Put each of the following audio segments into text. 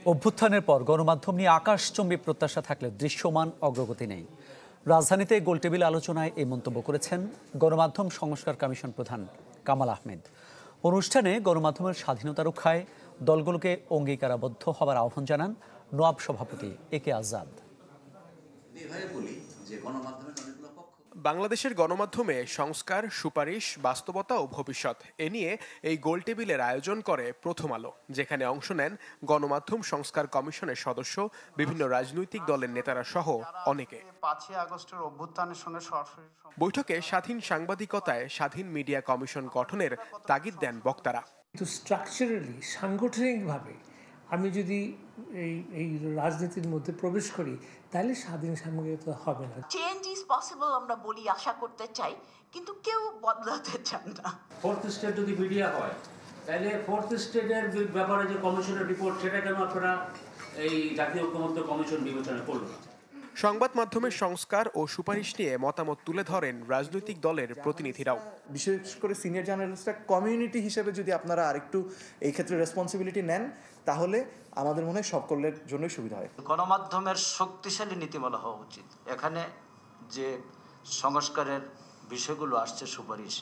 অভ্যুত্থানের পর গণমাধ্যম নিয়ে আকাশচুম্বী প্রত্যাশা থাকলেও দৃশ্যমান অগ্রগতি নেই। রাজধানীতে গোলটেবিল আলোচনায় এই মন্তব্য করেছেন গণমাধ্যম সংস্কার কমিশন প্রধান কামাল আহমেদ। অনুষ্ঠানে গণমাধ্যমের স্বাধীনতা রক্ষায় দলগুলোকে অঙ্গীকারাবদ্ধ হবার আহ্বান জানান নোয়াব সভাপতি একে আজাদ। বাংলাদেশের গণমাধ্যমে সংস্কার, সুপারিশ, বাস্তবতা ও ভবিষ্যৎ এ নিয়ে এই গোলটেবিলের আয়োজন করে প্রথম আলো, যেখানে অংশ নেন গণমাধ্যম সংস্কার কমিশনের সদস্য, বিভিন্ন রাজনৈতিক দলের নেতারা সহ অনেকে। 5ই আগস্টের অভ্যুত্থানের সঙ্গে সরাসরি বৈঠকে স্বাধীন সাংবাদিকতায় স্বাধীন মিডিয়া কমিশন গঠনের তাগিদ দেন বক্তারা। কিন্তু স্ট্রাকচারালি, সাংগঠনিকভাবে আমি যদি এই রাজনীতির মধ্যে প্রবেশ করি, তাহলে স্বাধীন সাংবাদিকতা হবে না। চেঞ্জ ইজ পসিবল আমরা বলি, আশা করতে চাই, কিন্তু কেউ বদলাতে চান না। ফোর্থ স্টেট যদি মিডিয়া হয়, তাহলে ফোর্থ স্টেটের ব্যাপারে যে কমিশনের রিপোর্ট, সেটা কেন আপনারা এই জাতীয় ঐক্যমত্য কমিশন বিবেচনা করল না? সংবাদ মাধ্যমের সংস্কার ও সুপারিশ নিয়ে মতামত তুলে ধরেন রাজনৈতিক দলের প্রতিনিধিরাও। বিশেষ করে সিনিয়র জার্নালিস্টরা কমিউনিটি হিসেবে যদি আপনারা আরেকটু এই ক্ষেত্রে রেসপন্সিবিলিটি নেন, তাহলে আমাদের মনে হয় সকলের জন্যই সুবিধা হয়। গণমাধ্যমের শক্তিশালী নীতিমালা হওয়া উচিত। এখানে যে সংস্কারের বিষয়গুলো আসছে, সুপারিশ,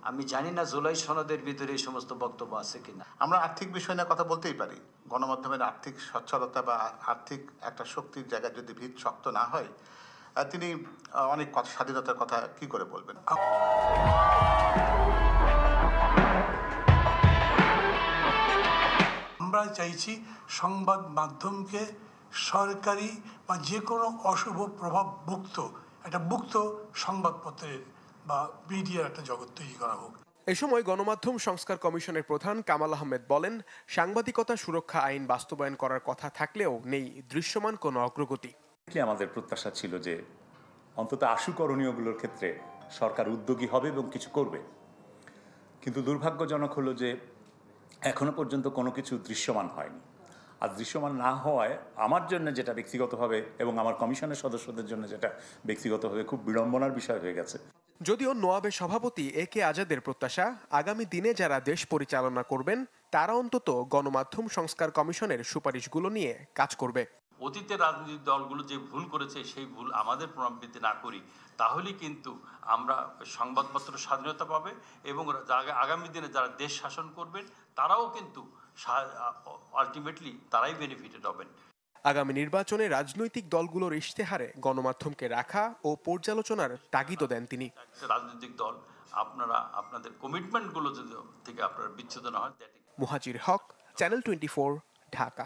আমি জানি না জুলাই সনদের ভিতরে এই সমস্ত বক্তব্য আছে কিনা। আমরা আর্থিক বিষয় নিয়ে কথা বলতেই পারি। গণমাধ্যমের আর্থিক সচ্ছলতা বা আর্থিক একটা শক্তির জায়গায় যদি ভিত শক্ত না হয়, তিনি অনেক স্বাধীনতার কথা কি করে বলবেন। আমরা চাইছি সংবাদ মাধ্যমকে সরকারি বা যে কোনো অশুভ প্রভাব মুক্ত একটা মুক্ত সংবাদপত্রের বা মিডিয়ার একটা জগৎ তৈরি করা হোক। এ সময় গণমাধ্যম সংস্কার কমিশনের প্রধান কামাল আহমেদ বলেন, সাংবাদিকতা সুরক্ষা আইন বাস্তবায়ন করার কথা থাকলেও নেই দৃশ্যমান কোনো অগ্রগতি। আমাদের প্রত্যাশা ছিল যে অন্তত আশু করণীয়গুলোর ক্ষেত্রে সরকার উদ্যোগী হবে এবং কিছু করবে, কিন্তু দুর্ভাগ্যজনক হলো যে এখনো পর্যন্ত কোনো কিছু দৃশ্যমান হয়নি। আর দৃশ্যমান না হওয়ায় আমার জন্য যেটা ব্যক্তিগতভাবে এবং আমার কমিশনের সদস্যদের জন্য যেটা ব্যক্তিগতভাবে খুব বিড়ম্বনার বিষয় হয়ে গেছে। যদিও নোয়াবের সভাপতি একে আজাদের প্রত্যাশা, আগামী দিনে যারা দেশ পরিচালনা করবেন তারা অন্তত গণমাধ্যম সংস্কার কমিশনের সুপারিশগুলো নিয়ে কাজ করবে। অতীতের রাজনৈতিক দলগুলো যে ভুল করেছে সেই ভুল আমাদের পুনরাবৃত্তি না করি, তাহলে কিন্তু আমরা সংবাদপত্র স্বাধীনতা পাবে এবং আগামী দিনে যারা দেশ শাসন করবেন তারাও কিন্তু আলটিমেটলি তারাই বেনিফিটেড হবেন। আগামী নির্বাচনে রাজনৈতিক দলগুলোর ইশতেহারে গণমাধ্যমকে রাখা ও পর্যালোচনার তাগিদও দেন তিনি। রাজনৈতিক দল, আপনারা আপনাদের কমিটমেন্টগুলো থেকে আপনারা বিচ্ছেদ না হয়। মুহাজির হক, চ্যানেল 24, ঢাকা।